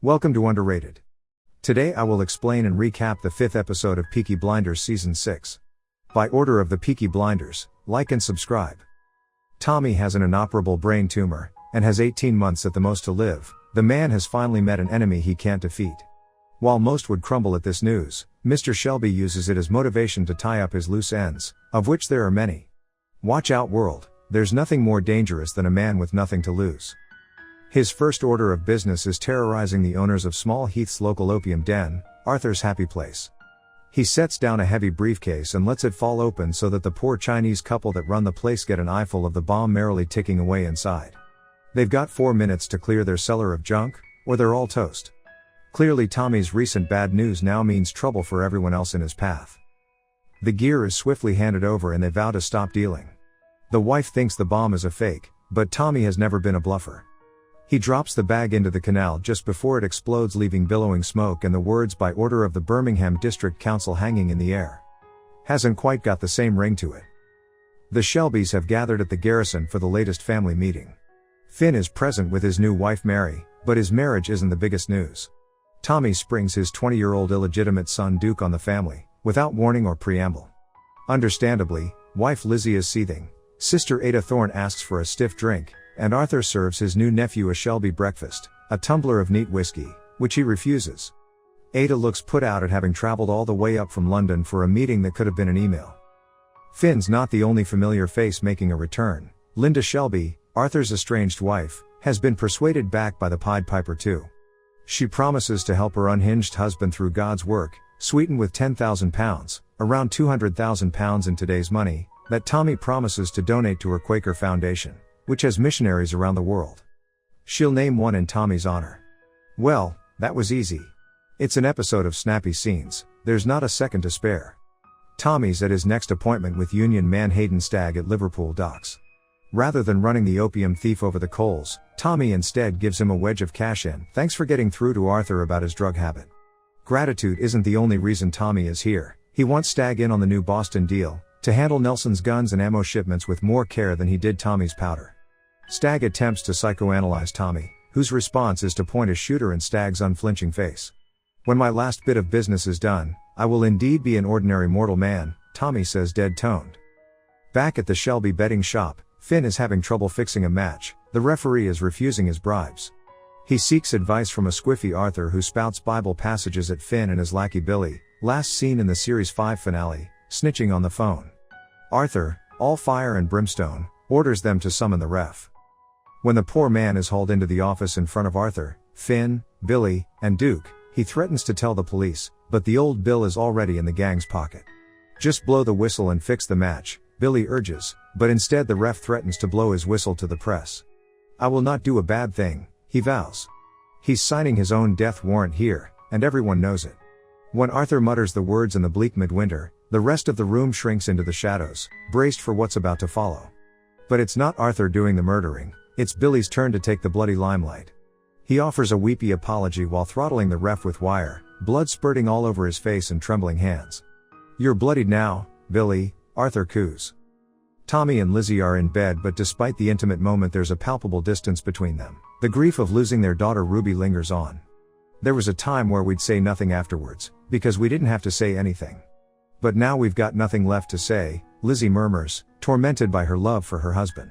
Welcome to Underrated. Today I will explain and recap the 5th episode of Peaky Blinders Season 6. By order of the Peaky Blinders, like and subscribe. Tommy has an inoperable brain tumor, and has 18 months at the most to live. The man has finally met an enemy he can't defeat. While most would crumble at this news, Mr. Shelby uses it as motivation to tie up his loose ends, of which there are many. Watch out world, there's nothing more dangerous than a man with nothing to lose. His first order of business is terrorizing the owners of Small Heath's local opium den, Arthur's happy place. He sets down a heavy briefcase and lets it fall open so that the poor Chinese couple that run the place get an eyeful of the bomb merrily ticking away inside. They've got 4 minutes to clear their cellar of junk, or they're all toast. Clearly Tommy's recent bad news now means trouble for everyone else in his path. The gear is swiftly handed over and they vow to stop dealing. The wife thinks the bomb is a fake, but Tommy has never been a bluffer. He drops the bag into the canal just before it explodes, leaving billowing smoke and the words "by order of the Birmingham District Council" hanging in the air. Hasn't quite got the same ring to it. The Shelbys have gathered at the garrison for the latest family meeting. Finn is present with his new wife Mary, but his marriage isn't the biggest news. Tommy springs his 20-year-old illegitimate son Duke on the family, without warning or preamble. Understandably, wife Lizzie is seething. Sister Ada Thorne asks for a stiff drink, and Arthur serves his new nephew a Shelby breakfast, a tumbler of neat whiskey, which he refuses. Ada looks put out at having traveled all the way up from London for a meeting that could have been an email. Finn's not the only familiar face making a return. Linda Shelby, Arthur's estranged wife, has been persuaded back by the Pied Piper too. She promises to help her unhinged husband through God's work, sweetened with £10,000, around £200,000 in today's money, that Tommy promises to donate to her Quaker Foundation, which has missionaries around the world. She'll name one in Tommy's honor. Well, that was easy. It's an episode of snappy scenes, there's not a second to spare. Tommy's at his next appointment with Union man Hayden Stagg at Liverpool docks. Rather than running the opium thief over the coals, Tommy instead gives him a wedge of cash in thanks for getting through to Arthur about his drug habit. Gratitude isn't the only reason Tommy is here. He wants Stagg in on the new Boston deal, to handle Nelson's guns and ammo shipments with more care than he did Tommy's powder. Stagg attempts to psychoanalyze Tommy, whose response is to point a shooter in Stagg's unflinching face. "When my last bit of business is done, I will indeed be an ordinary mortal man," Tommy says dead-toned. Back at the Shelby betting shop, Finn is having trouble fixing a match. The referee is refusing his bribes. He seeks advice from a squiffy Arthur who spouts Bible passages at Finn and his lackey Billy, last seen in the Series 5 finale, snitching on the phone. Arthur, all fire and brimstone, orders them to summon the ref. When the poor man is hauled into the office in front of Arthur, Finn, Billy, and Duke, he threatens to tell the police, but the old bill is already in the gang's pocket. "Just blow the whistle and fix the match," Billy urges, but instead the ref threatens to blow his whistle to the press. "I will not do a bad thing," he vows. He's signing his own death warrant here, and everyone knows it. When Arthur mutters the words in the bleak midwinter, the rest of the room shrinks into the shadows, braced for what's about to follow. But it's not Arthur doing the murdering. It's Billy's turn to take the bloody limelight. He offers a weepy apology while throttling the ref with wire, blood spurting all over his face and trembling hands. "You're bloodied now, Billy," Arthur coos. Tommy and Lizzie are in bed, but despite the intimate moment there's a palpable distance between them. The grief of losing their daughter Ruby lingers on. "There was a time where we'd say nothing afterwards, because we didn't have to say anything. But now we've got nothing left to say," Lizzie murmurs, tormented by her love for her husband.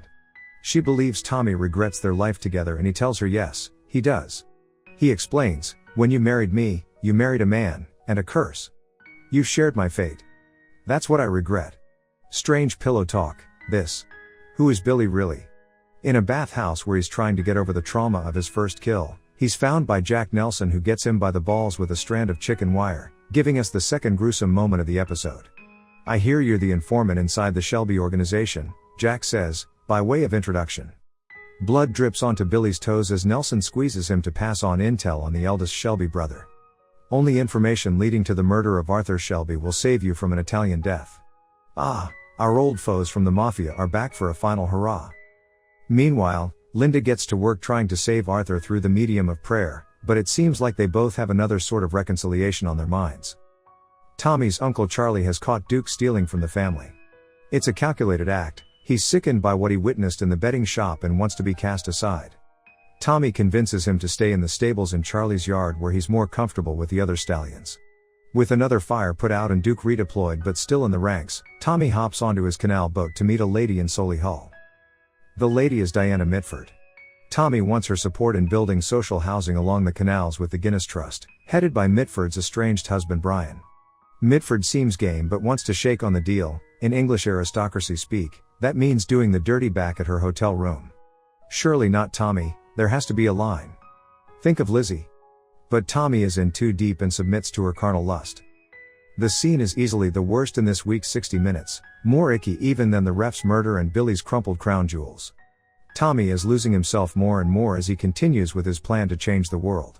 She believes Tommy regrets their life together and he tells her yes, he does. He explains, "When you married me, you married a man, and a curse. You've shared my fate. That's what I regret." Strange pillow talk, this. Who is Billy really? In a bathhouse where he's trying to get over the trauma of his first kill, he's found by Jack Nelson, who gets him by the balls with a strand of chicken wire, giving us the second gruesome moment of the episode. "I hear you're the informant inside the Shelby organization," Jack says, by way of introduction. Blood drips onto Billy's toes as Nelson squeezes him to pass on intel on the eldest Shelby brother. "Only information leading to the murder of Arthur Shelby will save you from an Italian death." Ah, our old foes from the Mafia are back for a final hurrah. Meanwhile, Linda gets to work trying to save Arthur through the medium of prayer, but it seems like they both have another sort of reconciliation on their minds. Tommy's Uncle Charlie has caught Duke stealing from the family. It's a calculated act. He's sickened by what he witnessed in the betting shop and wants to be cast aside. Tommy convinces him to stay in the stables in Charlie's yard where he's more comfortable with the other stallions. With another fire put out and Duke redeployed but still in the ranks, Tommy hops onto his canal boat to meet a lady in Solihull. The lady is Diana Mitford. Tommy wants her support in building social housing along the canals with the Guinness Trust, headed by Mitford's estranged husband Brian. Mitford seems game but wants to shake on the deal. In English aristocracy speak, that means doing the dirty back at her hotel room. Surely not Tommy, there has to be a line. Think of Lizzie. But Tommy is in too deep and submits to her carnal lust. The scene is easily the worst in this week's 60 Minutes, more icky even than the ref's murder and Billy's crumpled crown jewels. Tommy is losing himself more and more as he continues with his plan to change the world.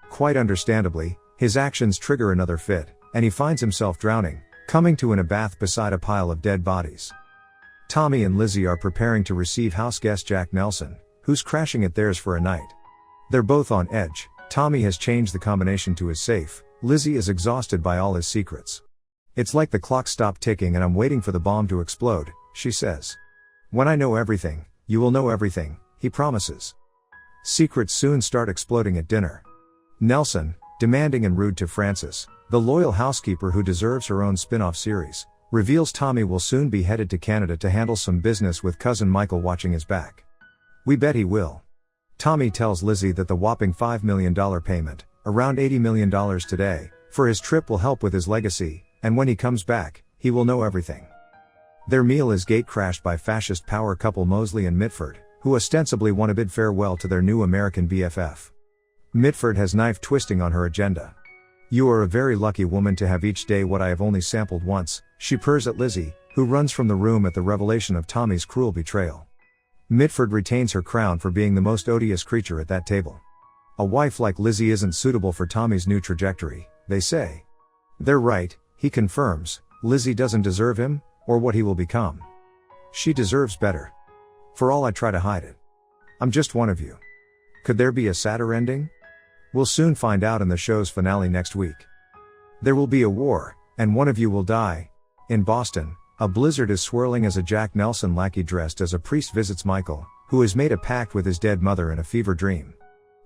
Quite understandably, his actions trigger another fit, and he finds himself drowning, coming to in a bath beside a pile of dead bodies. Tommy and Lizzie are preparing to receive house guest Jack Nelson, who's crashing at theirs for a night. They're both on edge. Tommy has changed the combination to his safe, Lizzie is exhausted by all his secrets. It's like the clock stopped ticking and I'm waiting for the bomb to explode, she says. When I know everything, you will know everything, he promises. Secrets soon start exploding at dinner. Nelson, demanding and rude to Frances, the loyal housekeeper who deserves her own spin-off series, reveals Tommy will soon be headed to Canada to handle some business with cousin Michael watching his back. We bet he will. Tommy tells Lizzie that the whopping $5 million payment, around $80 million today, for his trip will help with his legacy, and when he comes back, he will know everything. Their meal is gate-crashed by fascist power couple Mosley and Mitford, who ostensibly want to bid farewell to their new American BFF. Mitford has knife twisting on her agenda. You are a very lucky woman to have each day what I have only sampled once, she purrs at Lizzie, who runs from the room at the revelation of Tommy's cruel betrayal. Mitford retains her crown for being the most odious creature at that table. A wife like Lizzie isn't suitable for Tommy's new trajectory, they say. They're right, he confirms, Lizzie doesn't deserve him, or what he will become. She deserves better. For all I try to hide it. I'm just one of you. Could there be a sadder ending? We'll soon find out in the show's finale next week. There will be a war, and one of you will die. In Boston, a blizzard is swirling as a Jack Nelson lackey dressed as a priest visits Michael, who has made a pact with his dead mother in a fever dream.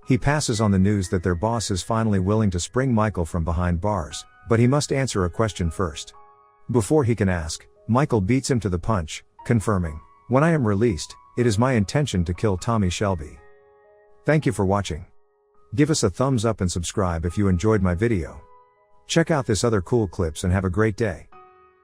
He passes on the news that their boss is finally willing to spring Michael from behind bars, but he must answer a question first. Before he can ask, Michael beats him to the punch, confirming, "When I am released, it is my intention to kill Tommy Shelby." Thank you for watching. Give us a thumbs up and subscribe if you enjoyed my video. Check out this other cool clips and have a great day.